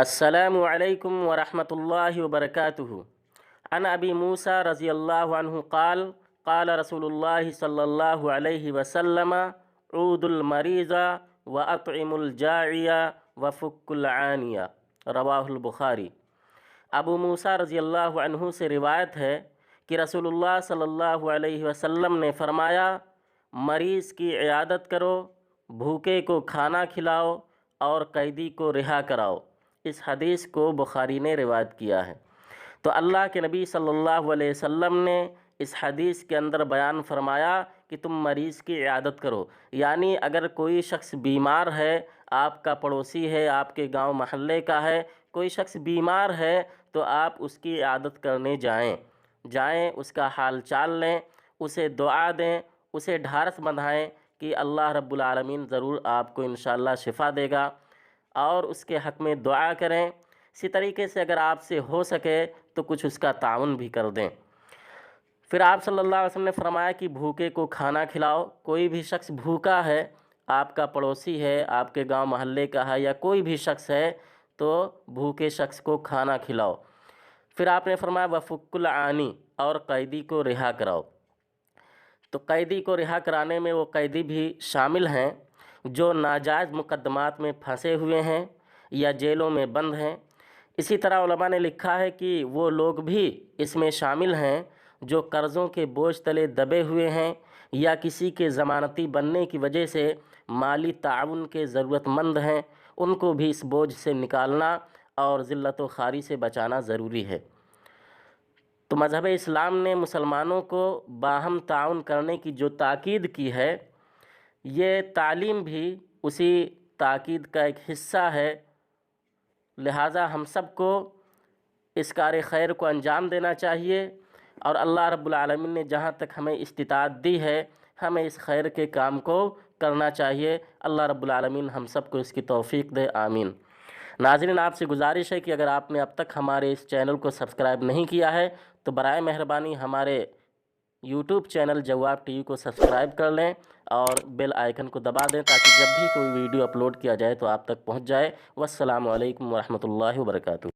السلام علیکم ورحمۃ اللہ وبرکاتہ۔ عن ابی موسیٰ رضی اللہ عنہ قال قال رسول اللہ صلی اللہ علیہ وسلم عود المریض واطعم الجاعی وفک العانی، رواہ البخاری۔ ابو موسیٰ رضی اللہ عنہ سے روایت ہے کہ رسول اللہ صلی اللہ علیہ وسلم نے فرمایا، مریض کی عیادت کرو، بھوکے کو کھانا کھلاؤ اور قیدی کو رہا کراؤ۔ اس حدیث کو بخاری نے روایت کیا ہے۔ تو اللہ کے نبی صلی اللہ علیہ وسلم نے اس حدیث کے اندر بیان فرمایا کہ تم مریض کی عیادت کرو، یعنی اگر کوئی شخص بیمار ہے، آپ کا پڑوسی ہے، آپ کے گاؤں محلے کا ہے، کوئی شخص بیمار ہے تو آپ اس کی عیادت کرنے جائیں، اس کا حال چال لیں، اسے دعا دیں، اسے ڈھارس بندھائیں کہ اللہ رب العالمین ضرور آپ کو انشاءاللہ شفا دے گا، اور اس کے حق میں دعا کریں۔ اسی طریقے سے اگر آپ سے ہو سکے تو کچھ اس کا تعاون بھی کر دیں۔ پھر آپ صلی اللہ علیہ وسلم نے فرمایا کہ بھوکے کو کھانا کھلاؤ۔ کوئی بھی شخص بھوکا ہے، آپ کا پڑوسی ہے، آپ کے گاؤں محلے کا ہے، یا کوئی بھی شخص ہے تو بھوکے شخص کو کھانا کھلاؤ۔ پھر آپ نے فرمایا وفک العانی، اور قیدی کو رہا کراؤ۔ تو قیدی کو رہا کرانے میں وہ قیدی بھی شامل ہیں جو ناجائز مقدمات میں پھنسے ہوئے ہیں یا جیلوں میں بند ہیں۔ اسی طرح علماء نے لکھا ہے کہ وہ لوگ بھی اس میں شامل ہیں جو قرضوں کے بوجھ تلے دبے ہوئے ہیں یا کسی کے ضمانتی بننے کی وجہ سے مالی تعاون کے ضرورت مند ہیں، ان کو بھی اس بوجھ سے نکالنا اور ذلت و خواری سے بچانا ضروری ہے۔ تو مذہب اسلام نے مسلمانوں کو باہم تعاون کرنے کی جو تاکید کی ہے، یہ تعلیم بھی اسی تاکید کا ایک حصہ ہے۔ لہٰذا ہم سب کو اس کار خیر کو انجام دینا چاہیے، اور اللہ رب العالمین نے جہاں تک ہمیں استطاعت دی ہے، ہمیں اس خیر کے کام کو کرنا چاہیے۔ اللہ رب العالمین ہم سب کو اس کی توفیق دے، آمین۔ ناظرین، آپ سے گزارش ہے کہ اگر آپ نے اب تک ہمارے اس چینل کو سبسکرائب نہیں کیا ہے تو برائے مہربانی ہمارے یوٹیوب چینل جواب ٹی وی کو سبسکرائب کر لیں اور بیل آئیکن کو دبا دیں تاکہ جب بھی کوئی ویڈیو اپلوڈ کیا جائے تو آپ تک پہنچ جائے۔ والسلام علیکم ورحمۃ اللہ وبرکاتہ۔